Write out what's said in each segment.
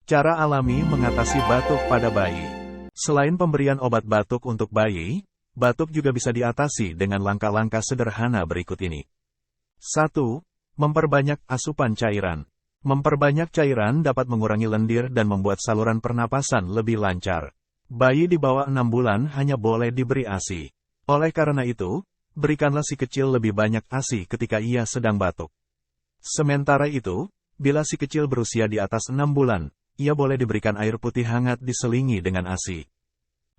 Cara alami mengatasi batuk pada bayi. Selain pemberian obat batuk untuk bayi, batuk juga bisa diatasi dengan langkah-langkah sederhana berikut ini. 1. Memperbanyak asupan cairan. Memperbanyak cairan dapat mengurangi lendir dan membuat saluran pernapasan lebih lancar. Bayi di bawah 6 bulan hanya boleh diberi ASI. Oleh karena itu, berikanlah si kecil lebih banyak ASI ketika ia sedang batuk. Sementara itu, bila si kecil berusia di atas 6 bulan, ia boleh diberikan air putih hangat diselingi dengan ASI.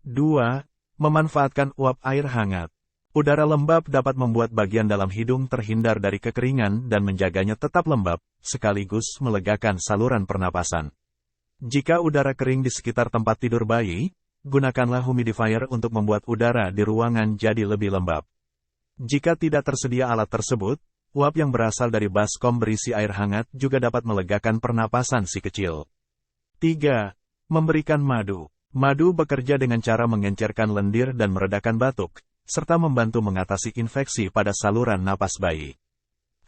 2. Memanfaatkan uap air hangat. Udara lembab dapat membuat bagian dalam hidung terhindar dari kekeringan dan menjaganya tetap lembab, sekaligus melegakan saluran pernapasan. Jika udara kering di sekitar tempat tidur bayi, gunakanlah humidifier untuk membuat udara di ruangan jadi lebih lembab. Jika tidak tersedia alat tersebut, uap yang berasal dari baskom berisi air hangat juga dapat melegakan pernapasan si kecil. 3. Memberikan madu. Madu bekerja dengan cara mengencerkan lendir dan meredakan batuk, serta membantu mengatasi infeksi pada saluran napas bayi.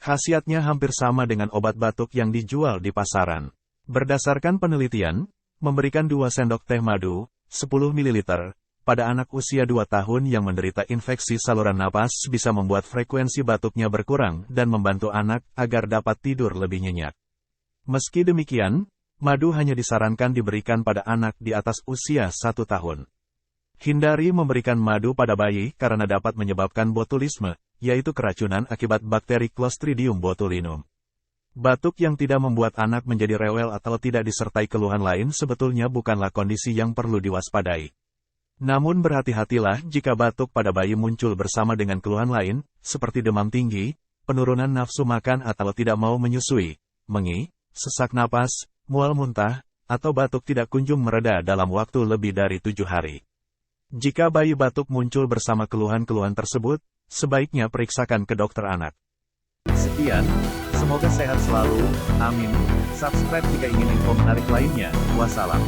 Khasiatnya hampir sama dengan obat batuk yang dijual di pasaran. Berdasarkan penelitian, memberikan 2 sendok teh madu, 10 ml, pada anak usia 2 tahun yang menderita infeksi saluran napas bisa membuat frekuensi batuknya berkurang dan membantu anak agar dapat tidur lebih nyenyak. Meski demikian, madu hanya disarankan diberikan pada anak di atas usia 1 tahun. Hindari memberikan madu pada bayi karena dapat menyebabkan botulisme, yaitu keracunan akibat bakteri Clostridium botulinum. Batuk yang tidak membuat anak menjadi rewel atau tidak disertai keluhan lain sebetulnya bukanlah kondisi yang perlu diwaspadai. Namun berhati-hatilah jika batuk pada bayi muncul bersama dengan keluhan lain, seperti demam tinggi, penurunan nafsu makan atau tidak mau menyusui, mengi, sesak napas, mual muntah, atau batuk tidak kunjung mereda dalam waktu lebih dari 7 hari. Jika bayi batuk muncul bersama keluhan-keluhan tersebut, sebaiknya periksakan ke dokter anak. Sekian, semoga sehat selalu, amin. Subscribe jika ingin info menarik lainnya, wassalam.